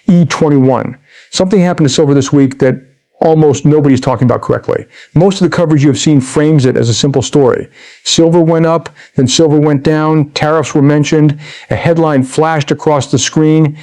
E21. Something happened to silver this week that almost nobody's talking about correctly. Most of the coverage you have seen frames it as a simple story. Silver went up, then silver went down, tariffs were mentioned, a headline flashed across the screen,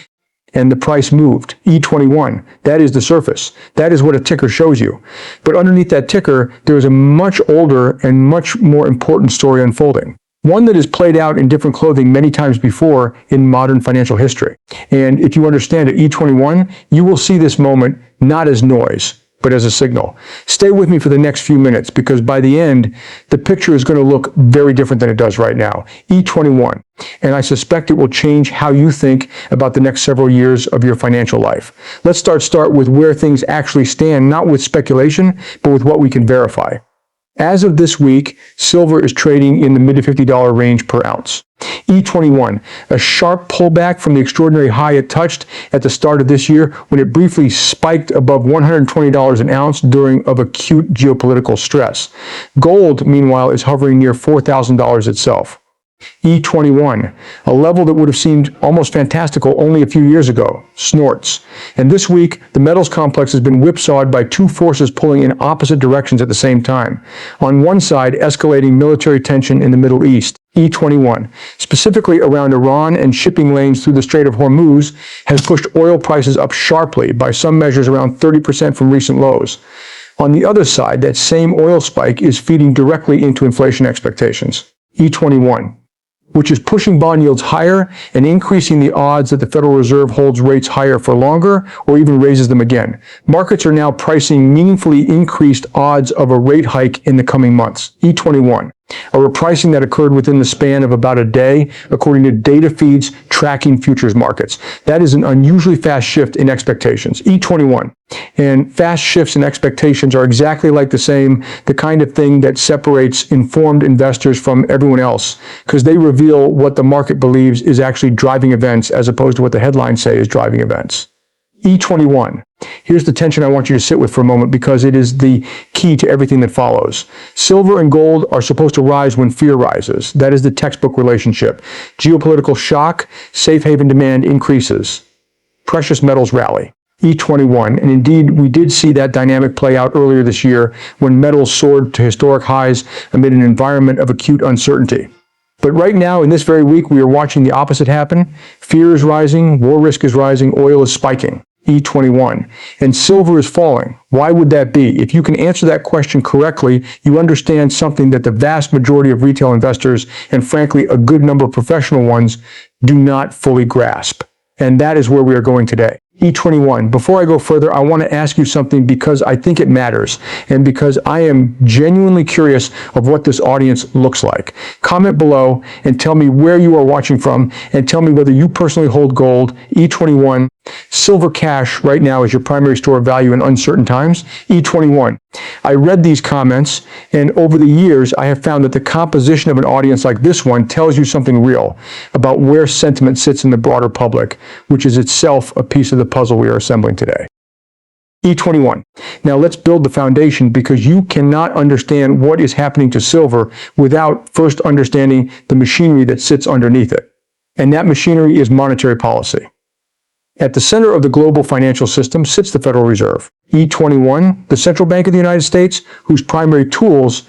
and the price moved. E21. That is the surface. That is what a ticker shows you. But underneath that ticker, there is a much older and much more important story unfolding. One that has played out in different clothing many times before in modern financial history. And if you understand it, E21, you will see this moment not as noise, but as a signal. Stay with me for the next few minutes, because by the end, the picture is going to look very different than it does right now. E21. And I suspect it will change how you think about the next several years of your financial life. Let's start with where things actually stand, not with speculation, but with what we can verify. As of this week, silver is trading in the mid to $50 range per ounce. E21, a sharp pullback from the extraordinary high it touched at the start of this year when it briefly spiked above $120 an ounce during of acute geopolitical stress. Gold, meanwhile, is hovering near $4,000 itself. E21, a level that would have seemed almost fantastical only a few years ago, snorts. And this week, the metals complex has been whipsawed by two forces pulling in opposite directions at the same time. On one side, escalating military tension in the Middle East. E21, specifically around Iran and shipping lanes through the Strait of Hormuz, has pushed oil prices up sharply, by some measures around 30% from recent lows. On the other side, that same oil spike is feeding directly into inflation expectations. E21, which is pushing bond yields higher and increasing the odds that the Federal Reserve holds rates higher for longer or even raises them again. Markets are now pricing meaningfully increased odds of a rate hike in the coming months. E21, a repricing that occurred within the span of about a day, according to data feeds tracking futures markets. That is an unusually fast shift in expectations. E21. And fast shifts in expectations are exactly like the kind of thing that separates informed investors from everyone else, because they reveal what the market believes is actually driving events as opposed to what the headlines say is driving events. E21. Here's the tension I want you to sit with for a moment, because it is the key to everything that follows. Silver and gold are supposed to rise when fear rises. That is the textbook relationship. Geopolitical shock, safe haven demand increases. Precious metals rally. E21, and indeed we did see that dynamic play out earlier this year when metals soared to historic highs amid an environment of acute uncertainty. But right now, in this very week, we are watching the opposite happen. Fear is rising, war risk is rising, oil is spiking. E21. And silver is falling. Why would that be? If you can answer that question correctly, you understand something that the vast majority of retail investors, and frankly a good number of professional ones, do not fully grasp. And that is where we are going today. E21. Before I go further, I want to ask you something, because I think it matters, and because I am genuinely curious of what this audience looks like. Comment below and tell me where you are watching from, and tell me whether you personally hold gold, E21, silver cash right now is your primary store of value in uncertain times, E21. I read these comments, and over the years, I have found that the composition of an audience like this one tells you something real about where sentiment sits in the broader public, which is itself a piece of the puzzle we are assembling today. E21. Now let's build the foundation, because you cannot understand what is happening to silver without first understanding the machinery that sits underneath it. And that machinery is monetary policy. At the center of the global financial system sits the Federal Reserve. E21, the central bank of the United States, whose primary tools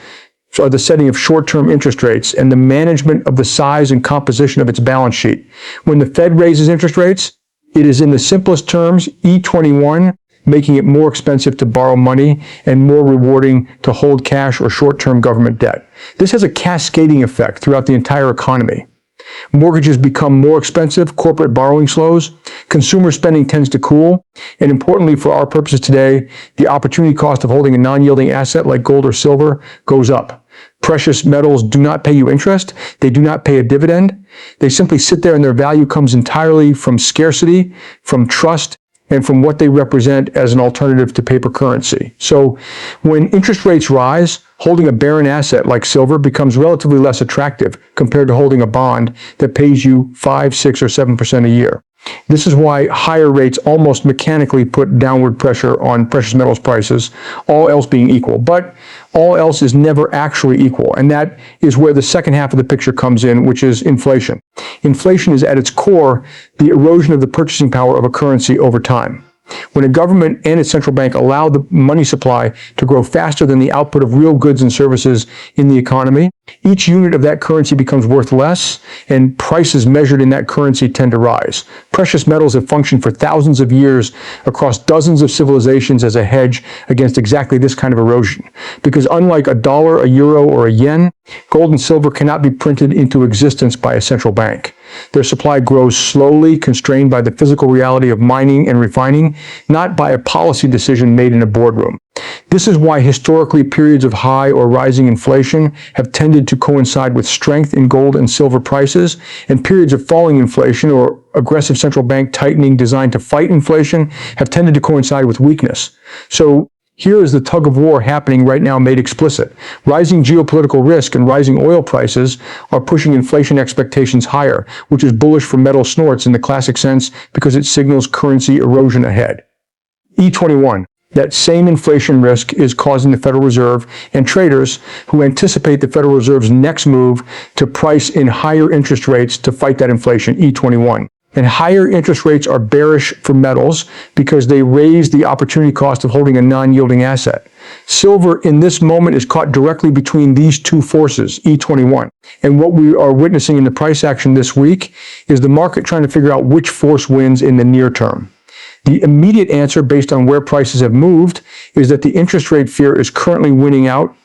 are the setting of short-term interest rates and the management of the size and composition of its balance sheet. When the Fed raises interest rates, it is in the simplest terms E21, making it more expensive to borrow money and more rewarding to hold cash or short-term government debt. This has a cascading effect throughout the entire economy. Mortgages become more expensive, corporate borrowing slows, consumer spending tends to cool, and importantly for our purposes today, the opportunity cost of holding a non-yielding asset like gold or silver goes up. Precious metals do not pay you interest, they do not pay a dividend, they simply sit there, and their value comes entirely from scarcity, from trust, and from what they represent as an alternative to paper currency. So when interest rates rise, holding a barren asset like silver becomes relatively less attractive compared to holding a bond that pays you 5, 6, or 7% a year. This is why higher rates almost mechanically put downward pressure on precious metals prices, all else being equal. But all else is never actually equal, and that is where the second half of the picture comes in, which is inflation. Inflation is at its core the erosion of the purchasing power of a currency over time. When a government and its central bank allow the money supply to grow faster than the output of real goods and services in the economy, each unit of that currency becomes worth less, and prices measured in that currency tend to rise. Precious metals have functioned for thousands of years across dozens of civilizations as a hedge against exactly this kind of erosion. Because unlike a dollar, a euro, or a yen, gold and silver cannot be printed into existence by a central bank. Their supply grows slowly, constrained by the physical reality of mining and refining, not by a policy decision made in a boardroom. This is why historically periods of high or rising inflation have tended to coincide with strength in gold and silver prices, and periods of falling inflation or aggressive central bank tightening designed to fight inflation have tended to coincide with weakness. So here is the tug of war happening right now made explicit. Rising geopolitical risk and rising oil prices are pushing inflation expectations higher, which is bullish for metal snorts in the classic sense because it signals currency erosion ahead. E21. That same inflation risk is causing the Federal Reserve and traders who anticipate the Federal Reserve's next move to price in higher interest rates to fight that inflation, E21. And higher interest rates are bearish for metals because they raise the opportunity cost of holding a non-yielding asset. Silver in this moment is caught directly between these two forces, E21. And what we are witnessing in the price action this week is the market trying to figure out which force wins in the near term. The immediate answer, based on where prices have moved, is that the interest rate fear is currently winning out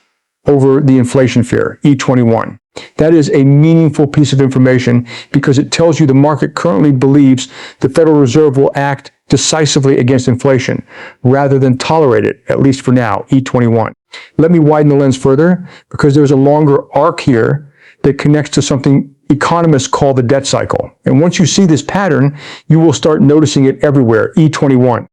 over the inflation fear, E21. That is a meaningful piece of information because it tells you the market currently believes the Federal Reserve will act decisively against inflation rather than tolerate it, at least for now, E21. Let me widen the lens further because there's a longer arc here that connects to something economists call the debt cycle. And once you see this pattern, you will start noticing it everywhere, E21.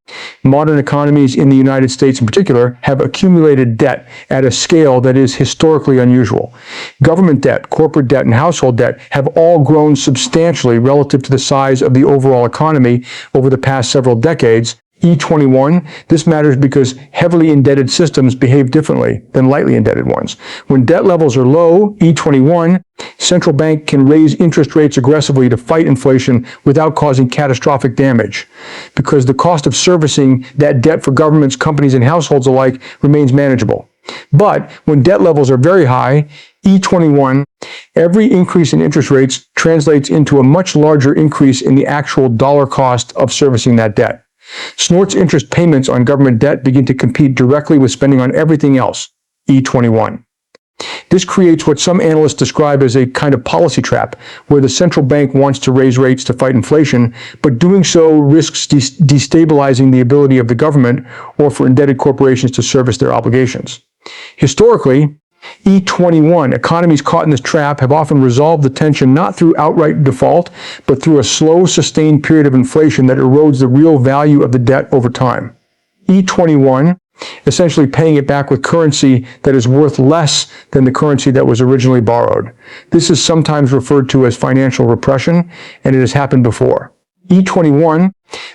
Modern economies in the United States in particular have accumulated debt at a scale that is historically unusual. Government debt, corporate debt, and household debt have all grown substantially relative to the size of the overall economy over the past several decades. E21, this matters because heavily indebted systems behave differently than lightly indebted ones. When debt levels are low, E21, central bank can raise interest rates aggressively to fight inflation without causing catastrophic damage because the cost of servicing that debt for governments, companies, and households alike remains manageable. But when debt levels are very high, E21, every increase in interest rates translates into a much larger increase in the actual dollar cost of servicing that debt. Snort's interest payments on government debt begin to compete directly with spending on everything else, E21. This creates what some analysts describe as a kind of policy trap, where the central bank wants to raise rates to fight inflation, but doing so risks destabilizing the ability of the government or for indebted corporations to service their obligations. Historically, E21, economies caught in this trap have often resolved the tension not through outright default, but through a slow, sustained period of inflation that erodes the real value of the debt over time. E21, essentially paying it back with currency that is worth less than the currency that was originally borrowed. This is sometimes referred to as financial repression, and it has happened before. E21,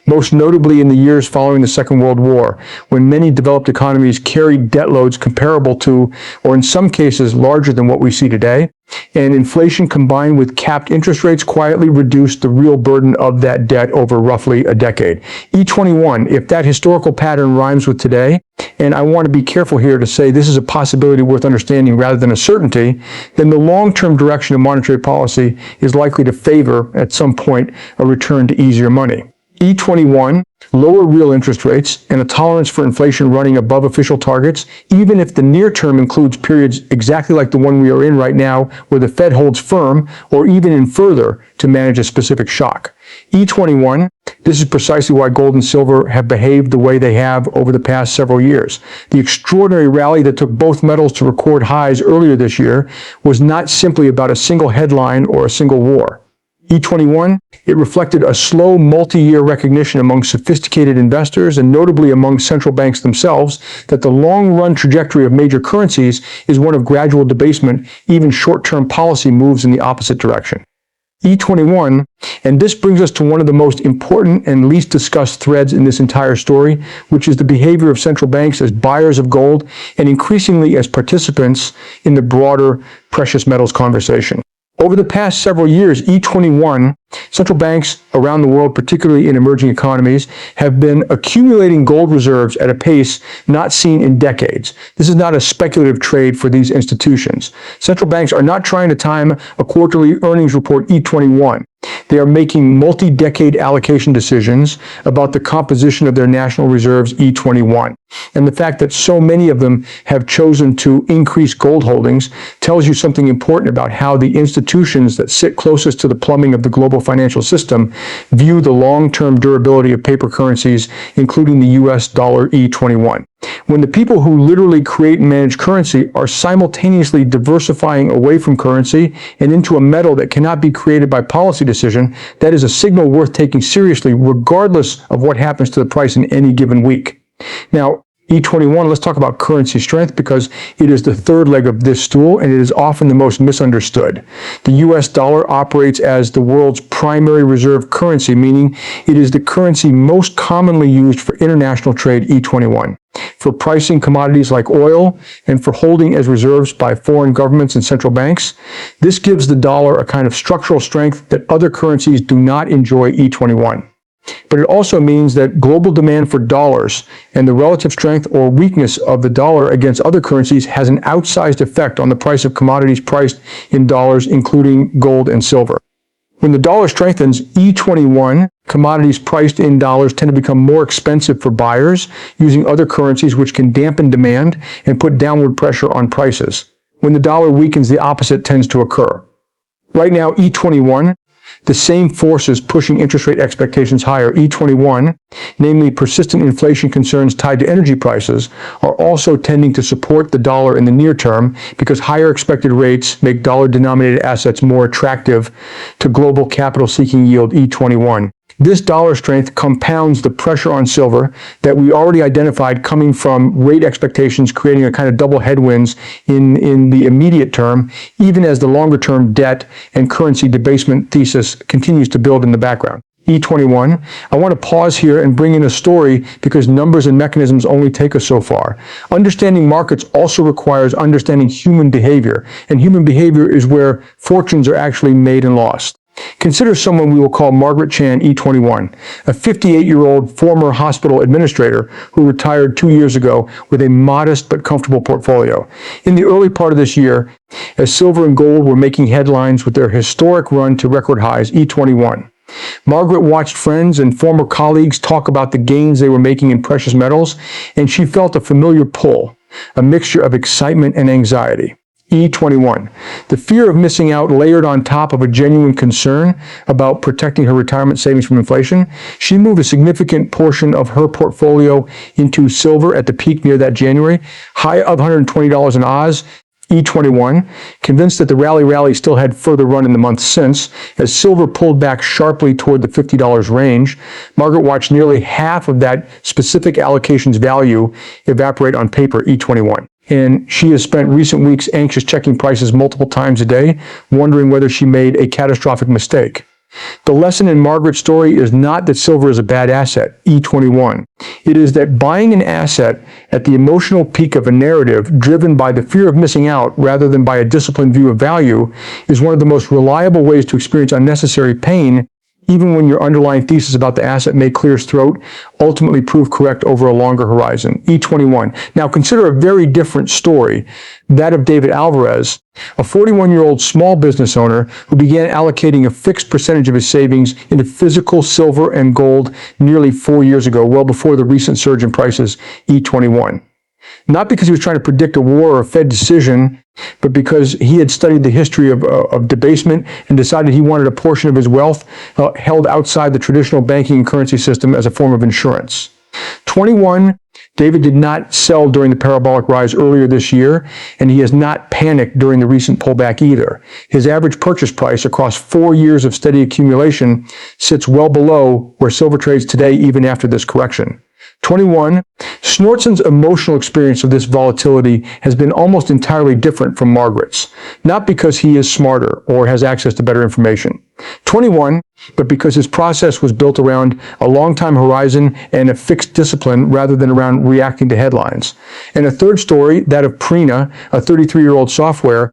most notably in the years following the Second World War, when many developed economies carried debt loads comparable to, or in some cases larger than what we see today, and inflation combined with capped interest rates quietly reduced the real burden of that debt over roughly a decade. E21, if that historical pattern rhymes with today, and I want to be careful here to say this is a possibility worth understanding rather than a certainty, then the long-term direction of monetary policy is likely to favor, at some point, a return to easier money. E21, lower real interest rates, and a tolerance for inflation running above official targets, even if the near term includes periods exactly like the one we are in right now, where the Fed holds firm, or even in further to manage a specific shock. E21, this is precisely why gold and silver have behaved the way they have over the past several years. The extraordinary rally that took both metals to record highs earlier this year was not simply about a single headline or a single war. E21, it reflected a slow multi-year recognition among sophisticated investors and notably among central banks themselves that the long-run trajectory of major currencies is one of gradual debasement, even short-term policy moves in the opposite direction. E21, and this brings us to one of the most important and least discussed threads in this entire story, which is the behavior of central banks as buyers of gold and increasingly as participants in the broader precious metals conversation. Over the past several years, E21, central banks around the world, particularly in emerging economies, have been accumulating gold reserves at a pace not seen in decades. This is not a speculative trade for these institutions. Central banks are not trying to time a quarterly earnings report E21. They are making multi-decade allocation decisions about the composition of their national reserves E21. And the fact that so many of them have chosen to increase gold holdings tells you something important about how the institutions that sit closest to the plumbing of the global financial system view the long-term durability of paper currencies, including the US dollar E21. When the people who literally create and manage currency are simultaneously diversifying away from currency and into a metal that cannot be created by policy decision, that is a signal worth taking seriously, regardless of what happens to the price in any given week. Now, E21, let's talk about currency strength because it is the third leg of this stool and it is often the most misunderstood. The US dollar operates as the world's primary reserve currency, meaning it is the currency most commonly used for international trade, E21, for pricing commodities like oil and for holding as reserves by foreign governments and central banks. This gives the dollar a kind of structural strength that other currencies do not enjoy E21. But it also means that global demand for dollars and the relative strength or weakness of the dollar against other currencies has an outsized effect on the price of commodities priced in dollars, including gold and silver. When the dollar strengthens, E21 commodities priced in dollars tend to become more expensive for buyers using other currencies, which can dampen demand and put downward pressure on prices. When the dollar weakens, the opposite tends to occur. Right now, E21, the same forces pushing interest rate expectations higher, E21, namely persistent inflation concerns tied to energy prices, are also tending to support the dollar in the near term because higher expected rates make dollar-denominated assets more attractive to global capital-seeking yield, E21. This dollar strength compounds the pressure on silver that we already identified coming from rate expectations, creating a kind of double headwinds in the immediate term, even as the longer-term debt and currency debasement thesis continues to build in the background. E21, I want to pause here and bring in a story because numbers and mechanisms only take us so far. Understanding markets also requires understanding human behavior, and human behavior is where fortunes are actually made and lost. Consider someone we will call Margaret Chan, E21, a 58-year-old former hospital administrator who retired 2 years ago with a modest but comfortable portfolio. In the early part of this year, as silver and gold were making headlines with their historic run to record highs, E21, Margaret watched friends and former colleagues talk about the gains they were making in precious metals, and she felt a familiar pull, a mixture of excitement and anxiety. E21. The fear of missing out layered on top of a genuine concern about protecting her retirement savings from inflation. She moved a significant portion of her portfolio into silver at the peak near that January, high of $120 in Oz. E21, convinced that the rally still had further run in the months since, as silver pulled back sharply toward the $50 range. Margaret watched nearly half of that specific allocation's value evaporate on paper, E21. And she has spent recent weeks anxious checking prices multiple times a day, wondering whether she made a catastrophic mistake. The lesson in Margaret's story is not that silver is a bad asset, E21. It is that buying an asset at the emotional peak of a narrative driven by the fear of missing out rather than by a disciplined view of value is one of the most reliable ways to experience unnecessary pain, even when your underlying thesis about the asset may clear its throat, ultimately prove correct over a longer horizon. E21. Now consider a very different story, that of David Alvarez, a 41-year-old small business owner who began allocating a fixed percentage of his savings into physical silver and gold nearly 4 years ago, well before the recent surge in prices, E21. Not because he was trying to predict a war or a Fed decision, but because he had studied the history of debasement and decided he wanted a portion of his wealth held outside the traditional banking and currency system as a form of insurance. 21, David did not sell during the parabolic rise earlier this year, and he has not panicked during the recent pullback either. His average purchase price across 4 years of steady accumulation sits well below where silver trades today even after this correction. 21. Snortson's emotional experience of this volatility has been almost entirely different from Margaret's, not because he is smarter or has access to better information. 21, but because his process was built around a long time horizon and a fixed discipline rather than around reacting to headlines. And a third story, that of Prina, a 33-year-old software